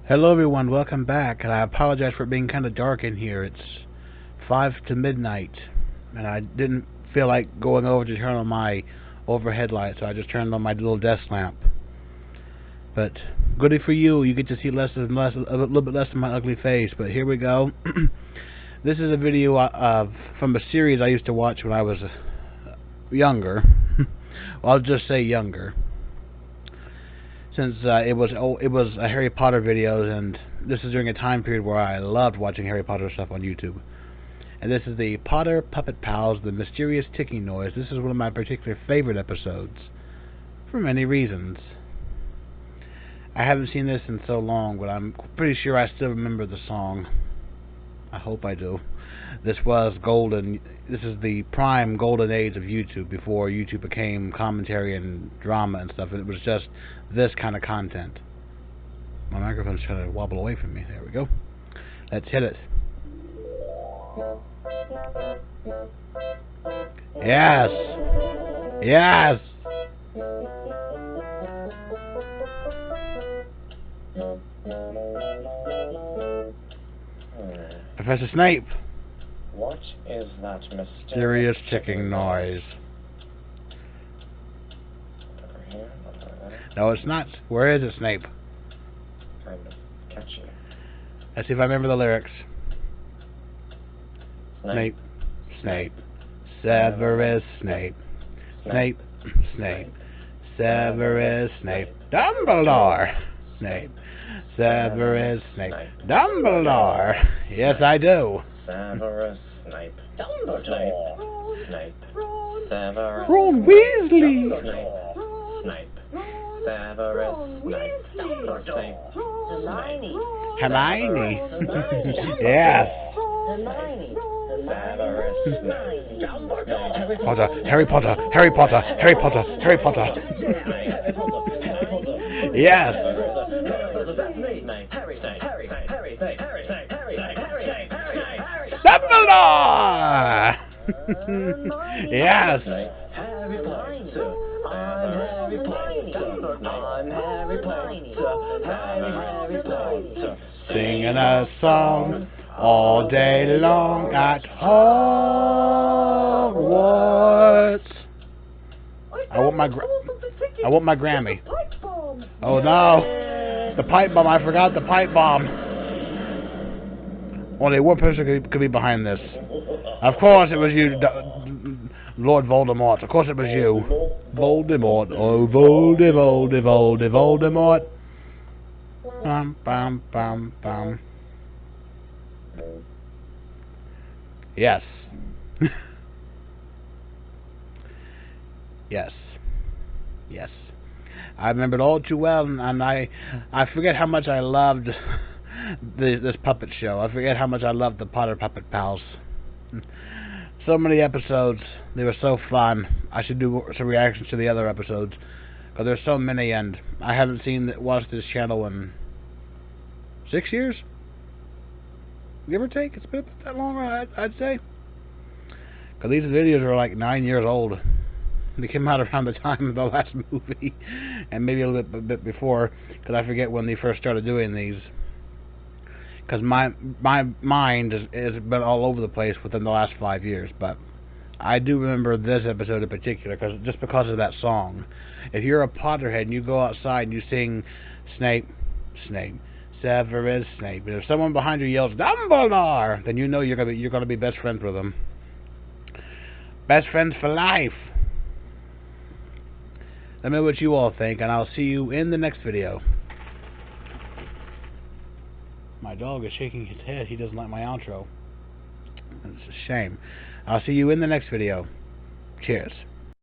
Hello everyone, welcome back, and I apologize for it being kind of dark in here. It's 5 to midnight, and I didn't feel like going over to turn on my overhead light, so I just turned on my little desk lamp. But goody for you, you get to see less and less, a little bit less of my ugly face, but here we go. This is a video from a series I used to watch when I was younger. Well, I'll just say younger. Since it was a Harry Potter videos, and this is during a time period where I loved watching Harry Potter stuff on YouTube. And this is the Potter Puppet Pals, the mysterious ticking noise. This is one of my particular favorite episodes, for many reasons. I haven't seen this in so long, but I'm pretty sure I still remember the song. I hope I do. This was golden. This is the prime golden age of YouTube, before YouTube became commentary and drama and stuff, and it was just this kind of content. My microphone's trying to wobble away from me. There we go. Let's hit it. Yes! Yes! Professor Snape! What is that mysterious ticking noise? Over here? No, it's not. Where is it, Snape? Kind of catchy. Let's see if I remember the lyrics. Snape. Snape. Severus Snape. Snape. Snape. Severus Snape. Dumbledore. Snape. Severus Snape. Dumbledore. Yes, I do. Severus Snape. Dumbledore. Snape. Severus. Ron Weasley. Snape. Severus Snape. Dumbledore. Hermione. Yes. Severus Snape. Dumbledore. Potter. Harry Potter. Harry Potter. Harry Potter. Harry Potter. Yes. Dumbledore! Yes. Singing a song all day long at Hogwarts. I want my Grammy. Oh no, the pipe bomb! I forgot the pipe bomb. Only one person could be behind this. Of course it was you, Lord Voldemort. Of course it was you. Voldemort. Oh, Voldemort. Bum, bum, bum, bum. Yes. Yes. Yes. I remember it all too well, and I forget how much I loved this puppet show. I forget how much I loved the Potter Puppet Pals. So many episodes. They were so fun. I should do some reactions to the other episodes, because there's so many, and I haven't watched this channel in 6 years, give or take. It's been about that long, I'd say, because these videos are like 9 years old. They came out around the time of the last movie, and maybe a bit before, because I forget when they first started doing these. Because my mind has been all over the place within the last 5 years, but I do remember this episode in particular, just because of that song. If you're a Potterhead and you go outside and you sing Snape, Snape, Severus Snape, and if someone behind you yells Dumbledore, then you know you're gonna be best friends with them. Best friends for life. Let me know what you all think, and I'll see you in the next video. My dog is shaking his head. He doesn't like my outro. It's a shame. I'll see you in the next video. Cheers.